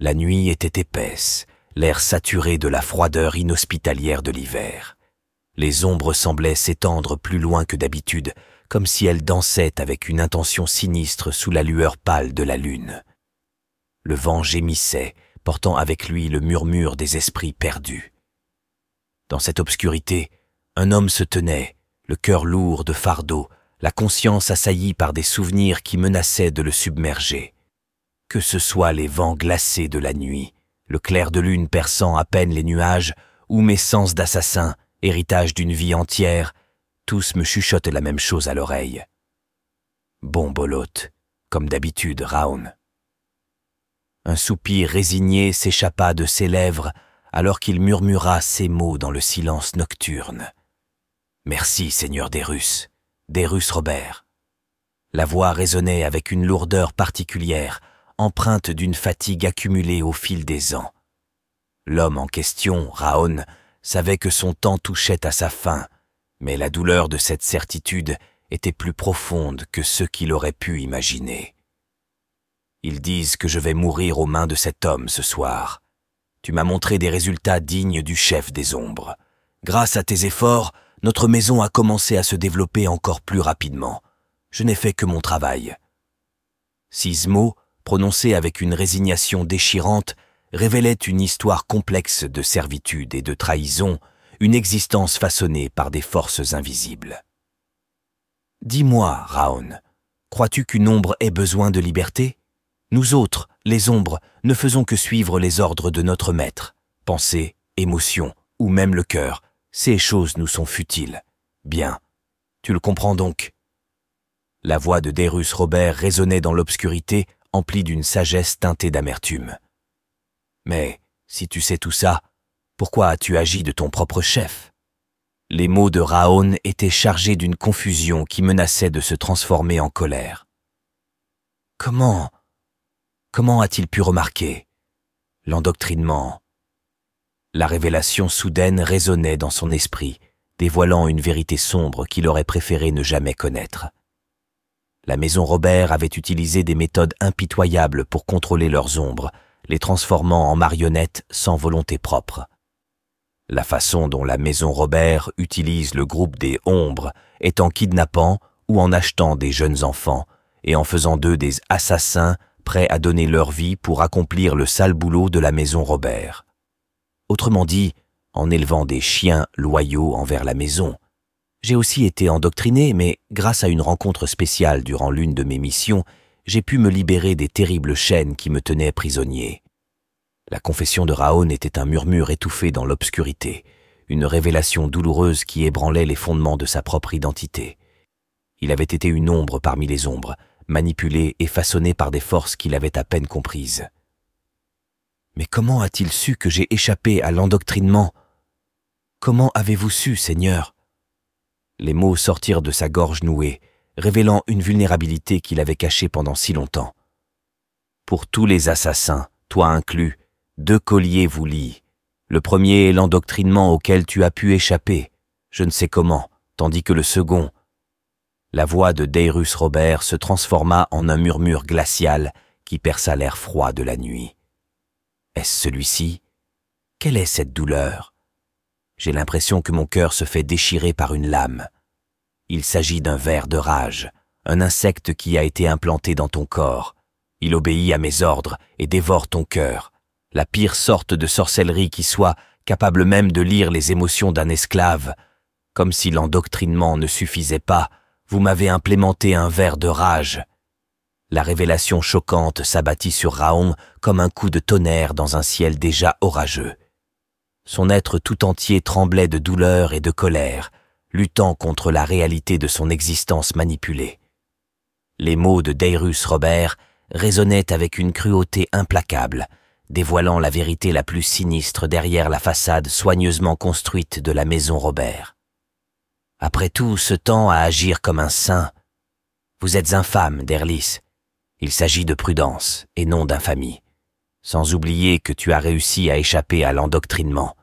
La nuit était épaisse, l'air saturé de la froideur inhospitalière de l'hiver. Les ombres semblaient s'étendre plus loin que d'habitude, comme si elles dansaient avec une intention sinistre sous la lueur pâle de la lune. Le vent gémissait, portant avec lui le murmure des esprits perdus. Dans cette obscurité, un homme se tenait, le cœur lourd de fardeau, la conscience assaillie par des souvenirs qui menaçaient de le submerger. Que ce soit les vents glacés de la nuit, le clair de lune perçant à peine les nuages, ou mes sens d'assassin, héritage d'une vie entière, tous me chuchotent la même chose à l'oreille. Bon Bolote, comme d'habitude, Raon. Un soupir résigné s'échappa de ses lèvres alors qu'il murmura ces mots dans le silence nocturne. Merci, Seigneur Daerus, Daerus Robert. La voix résonnait avec une lourdeur particulière, empreinte d'une fatigue accumulée au fil des ans. L'homme en question, Raon, savait que son temps touchait à sa fin, mais la douleur de cette certitude était plus profonde que ce qu'il aurait pu imaginer. Ils disent que je vais mourir aux mains de cet homme ce soir. Tu m'as montré des résultats dignes du chef des ombres. Grâce à tes efforts, notre maison a commencé à se développer encore plus rapidement. Je n'ai fait que mon travail. 6 mots, prononcés avec une résignation déchirante, révélaient une histoire complexe de servitude et de trahison, une existence façonnée par des forces invisibles. Dis-moi, Raon, crois-tu qu'une ombre ait besoin de liberté? Nous autres, les ombres, ne faisons que suivre les ordres de notre maître. Pensée, émotion, ou même le cœur, ces choses nous sont futiles. Bien, tu le comprends donc. La voix de Daerus Robert résonnait dans l'obscurité, emplie d'une sagesse teintée d'amertume. Mais, si tu sais tout ça, pourquoi as-tu agi de ton propre chef? Les mots de Raon étaient chargés d'une confusion qui menaçait de se transformer en colère. Comment a-t-il pu remarquer? L'endoctrinement. La révélation soudaine résonnait dans son esprit, dévoilant une vérité sombre qu'il aurait préféré ne jamais connaître. La maison Robert avait utilisé des méthodes impitoyables pour contrôler leurs ombres, les transformant en marionnettes sans volonté propre. La façon dont la maison Robert utilise le groupe des ombres est en kidnappant ou en achetant des jeunes enfants et en faisant d'eux des assassins prêts à donner leur vie pour accomplir le sale boulot de la maison Robert. Autrement dit, en élevant des chiens loyaux envers la maison. J'ai aussi été endoctriné, mais grâce à une rencontre spéciale durant l'une de mes missions, j'ai pu me libérer des terribles chaînes qui me tenaient prisonnier. La confession de Raon était un murmure étouffé dans l'obscurité, une révélation douloureuse qui ébranlait les fondements de sa propre identité. Il avait été une ombre parmi les ombres, manipulé et façonné par des forces qu'il avait à peine comprises. Mais comment a-t-il su que j'ai échappé à l'endoctrinement? Comment avez-vous su, Seigneur? Les mots sortirent de sa gorge nouée, révélant une vulnérabilité qu'il avait cachée pendant si longtemps. Pour tous les assassins, toi inclus, 2 colliers vous lient. Le premier est l'endoctrinement auquel tu as pu échapper, je ne sais comment, tandis que le second... La voix de Daerus Robert se transforma en un murmure glacial qui perça l'air froid de la nuit. Est-ce celui-ci? Quelle est cette douleur? J'ai l'impression que mon cœur se fait déchirer par une lame. Il s'agit d'un ver de rage, un insecte qui a été implanté dans ton corps. Il obéit à mes ordres et dévore ton cœur. La pire sorte de sorcellerie qui soit, capable même de lire les émotions d'un esclave. Comme si l'endoctrinement ne suffisait pas, vous m'avez implémenté un ver de rage. La révélation choquante s'abattit sur Raon comme un coup de tonnerre dans un ciel déjà orageux. Son être tout entier tremblait de douleur et de colère, luttant contre la réalité de son existence manipulée. Les mots de Daerus Robert résonnaient avec une cruauté implacable, dévoilant la vérité la plus sinistre derrière la façade soigneusement construite de la maison Robert. Après tout ce temps à agir comme un saint, vous êtes infâme, Daerlis. Il s'agit de prudence et non d'infamie. Sans oublier que tu as réussi à échapper à l'endoctrinement.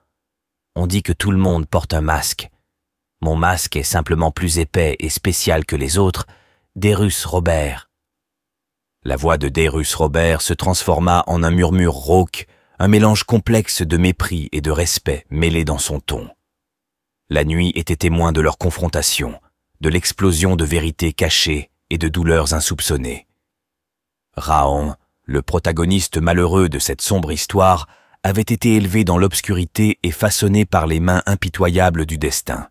On dit que tout le monde porte un masque. Mon masque est simplement plus épais et spécial que les autres, Daerus Robert. La voix de Darius Robert se transforma en un murmure rauque, un mélange complexe de mépris et de respect mêlé dans son ton. La nuit était témoin de leur confrontation, de l'explosion de vérités cachées et de douleurs insoupçonnées. Rahon, le protagoniste malheureux de cette sombre histoire, avait été élevé dans l'obscurité et façonné par les mains impitoyables du destin.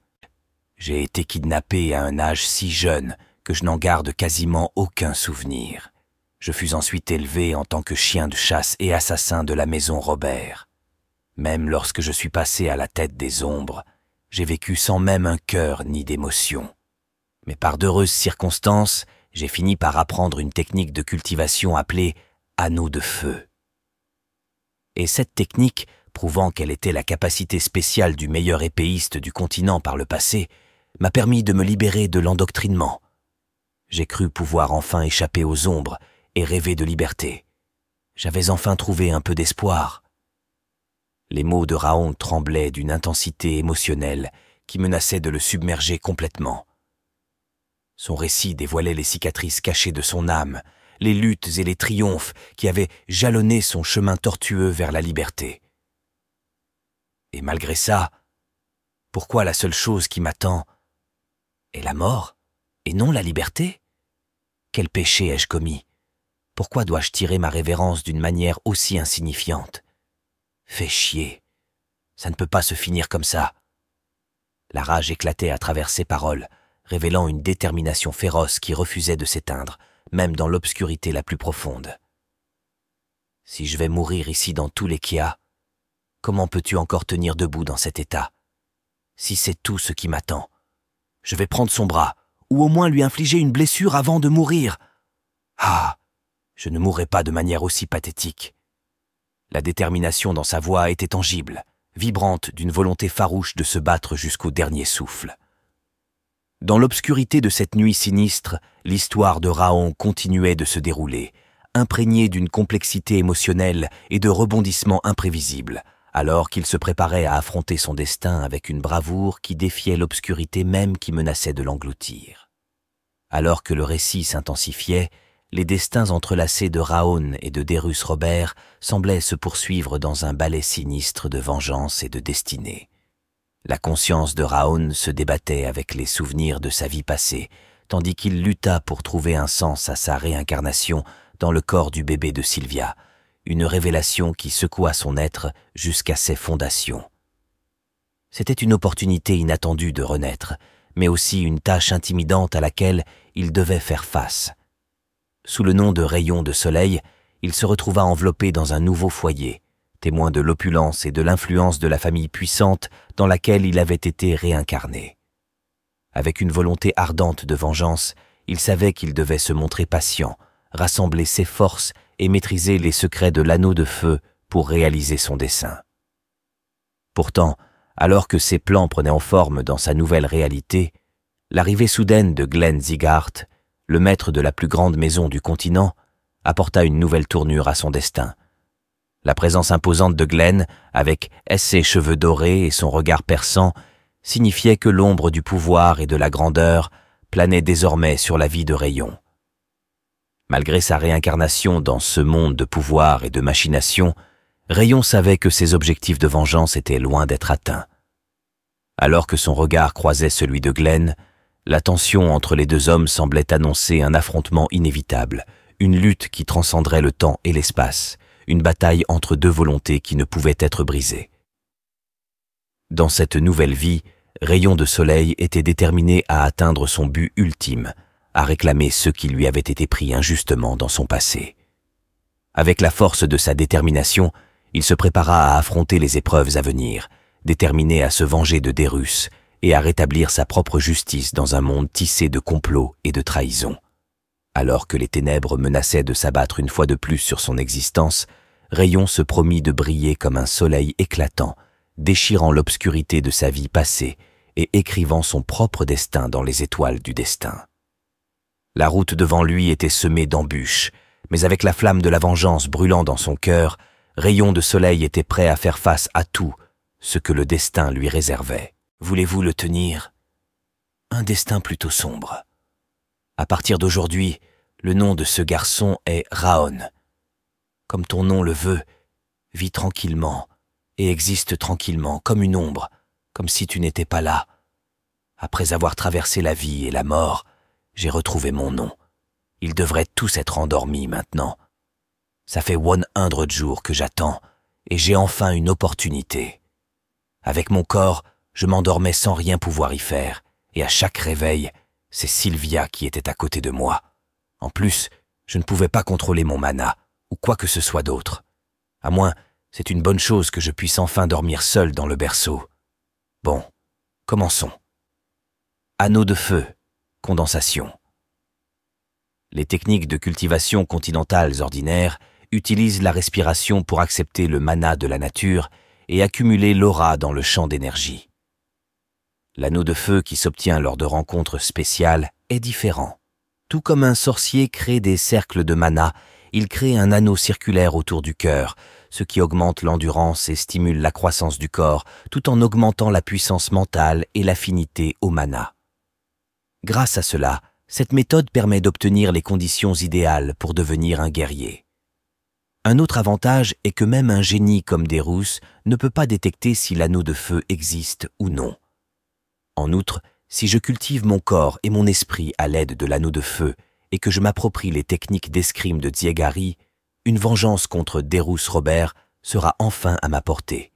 J'ai été kidnappé à un âge si jeune que je n'en garde quasiment aucun souvenir. Je fus ensuite élevé en tant que chien de chasse et assassin de la maison Robert. Même lorsque je suis passé à la tête des ombres, j'ai vécu sans même un cœur ni d'émotion. Mais par d'heureuses circonstances, j'ai fini par apprendre une technique de cultivation appelée « anneau de feu ». Et cette technique, prouvant qu'elle était la capacité spéciale du meilleur épéiste du continent par le passé, m'a permis de me libérer de l'endoctrinement. J'ai cru pouvoir enfin échapper aux ombres et rêver de liberté. J'avais enfin trouvé un peu d'espoir. Les mots de Rahon tremblaient d'une intensité émotionnelle qui menaçait de le submerger complètement. Son récit dévoilait les cicatrices cachées de son âme, les luttes et les triomphes qui avaient jalonné son chemin tortueux vers la liberté. Et malgré ça, pourquoi la seule chose qui m'attend est la mort et non la liberté? Quel péché ai-je commis? Pourquoi dois-je tirer ma révérence d'une manière aussi insignifiante? Fais chier. Ça ne peut pas se finir comme ça. La rage éclatait à travers ses paroles, révélant une détermination féroce qui refusait de s'éteindre, même dans l'obscurité la plus profonde. Si je vais mourir ici dans tous les Kia, comment peux-tu encore tenir debout dans cet état? Si c'est tout ce qui m'attend, je vais prendre son bras, ou au moins lui infliger une blessure avant de mourir. Ah, je ne mourrai pas de manière aussi pathétique. La détermination dans sa voix était tangible, vibrante d'une volonté farouche de se battre jusqu'au dernier souffle. Dans l'obscurité de cette nuit sinistre, l'histoire de Rahon continuait de se dérouler, imprégnée d'une complexité émotionnelle et de rebondissements imprévisibles, alors qu'il se préparait à affronter son destin avec une bravoure qui défiait l'obscurité même qui menaçait de l'engloutir. Alors que le récit s'intensifiait, les destins entrelacés de Rahon et de Darius Robert semblaient se poursuivre dans un ballet sinistre de vengeance et de destinée. La conscience de Rahon se débattait avec les souvenirs de sa vie passée, tandis qu'il lutta pour trouver un sens à sa réincarnation dans le corps du bébé de Sylvia, une révélation qui secoua son être jusqu'à ses fondations. C'était une opportunité inattendue de renaître, mais aussi une tâche intimidante à laquelle il devait faire face. Sous le nom de rayon de soleil, il se retrouva enveloppé dans un nouveau foyer, témoin de l'opulence et de l'influence de la famille puissante dans laquelle il avait été réincarné. Avec une volonté ardente de vengeance, il savait qu'il devait se montrer patient, rassembler ses forces et maîtriser les secrets de l'anneau de feu pour réaliser son dessein. Pourtant, alors que ses plans prenaient en forme dans sa nouvelle réalité, l'arrivée soudaine de Glenn Zigart, le maître de la plus grande maison du continent, apporta une nouvelle tournure à son destin. La présence imposante de Glenn, avec ses cheveux dorés et son regard perçant, signifiait que l'ombre du pouvoir et de la grandeur planait désormais sur la vie de Rayon. Malgré sa réincarnation dans ce monde de pouvoir et de machination, Rayon savait que ses objectifs de vengeance étaient loin d'être atteints. Alors que son regard croisait celui de Glenn, la tension entre les deux hommes semblait annoncer un affrontement inévitable, une lutte qui transcenderait le temps et l'espace, une bataille entre deux volontés qui ne pouvaient être brisées. Dans cette nouvelle vie, Rayon de Soleil était déterminé à atteindre son but ultime, à réclamer ce qui lui avait été pris injustement dans son passé. Avec la force de sa détermination, il se prépara à affronter les épreuves à venir, déterminé à se venger de Darius et à rétablir sa propre justice dans un monde tissé de complots et de trahisons. Alors que les ténèbres menaçaient de s'abattre une fois de plus sur son existence, Rayon se promit de briller comme un soleil éclatant, déchirant l'obscurité de sa vie passée et écrivant son propre destin dans les étoiles du destin. La route devant lui était semée d'embûches, mais avec la flamme de la vengeance brûlant dans son cœur, Rayon de Soleil était prêt à faire face à tout ce que le destin lui réservait. Voulez-vous le tenir? Un destin plutôt sombre. À partir d'aujourd'hui, Le nom de ce garçon est Raon. Comme ton nom le veut, vis tranquillement et existe tranquillement, comme une ombre, comme si tu n'étais pas là. Après avoir traversé la vie et la mort, j'ai retrouvé mon nom. Ils devraient tous être endormis maintenant. Ça fait 100 jours que j'attends et j'ai enfin une opportunité. Avec mon corps, je m'endormais sans rien pouvoir y faire et à chaque réveil, c'est Sylvia qui était à côté de moi. En plus, je ne pouvais pas contrôler mon mana ou quoi que ce soit d'autre. À moins, c'est une bonne chose que je puisse enfin dormir seul dans le berceau. Bon, commençons. Anneau de feu, condensation. Les techniques de cultivation continentales ordinaires utilisent la respiration pour accepter le mana de la nature et accumuler l'aura dans le champ d'énergie. L'anneau de feu qui s'obtient lors de rencontres spéciales est différent. Tout comme un sorcier crée des cercles de mana, il crée un anneau circulaire autour du cœur, ce qui augmente l'endurance et stimule la croissance du corps, tout en augmentant la puissance mentale et l'affinité au mana. Grâce à cela, cette méthode permet d'obtenir les conditions idéales pour devenir un guerrier. Un autre avantage est que même un génie comme Derus ne peut pas détecter si l'anneau de feu existe ou non. En outre, si je cultive mon corps et mon esprit à l'aide de l'anneau de feu et que je m'approprie les techniques d'escrime de Diegari, une vengeance contre Derus Robert sera enfin à ma portée.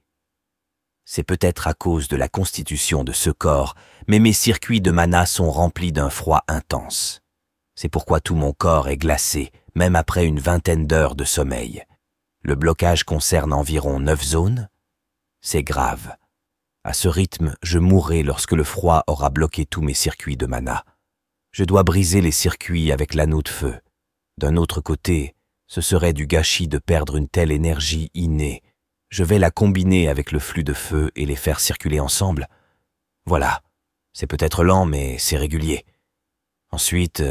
C'est peut-être à cause de la constitution de ce corps, mais mes circuits de mana sont remplis d'un froid intense. C'est pourquoi tout mon corps est glacé, même après une 20aine d'heures de sommeil. Le blocage concerne environ 9 zones. C'est grave. À ce rythme, je mourrai lorsque le froid aura bloqué tous mes circuits de mana. Je dois briser les circuits avec l'anneau de feu. D'un autre côté, ce serait du gâchis de perdre une telle énergie innée. Je vais la combiner avec le flux de feu et les faire circuler ensemble. Voilà, c'est peut-être lent, mais c'est régulier. Ensuite,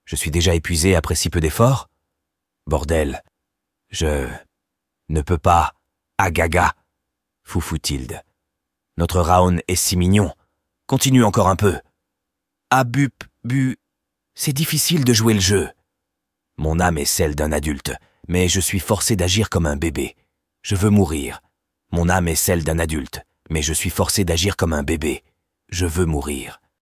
Je suis déjà épuisé après si peu d'efforts? Bordel, je ne peux pas. Agaga, foufou-tilde. Notre Raon est si mignon. Continue encore un peu. C'est difficile de jouer le jeu. Mon âme est celle d'un adulte, mais je suis forcé d'agir comme un bébé. Je veux mourir. Mon âme est celle d'un adulte, mais je suis forcé d'agir comme un bébé. Je veux mourir.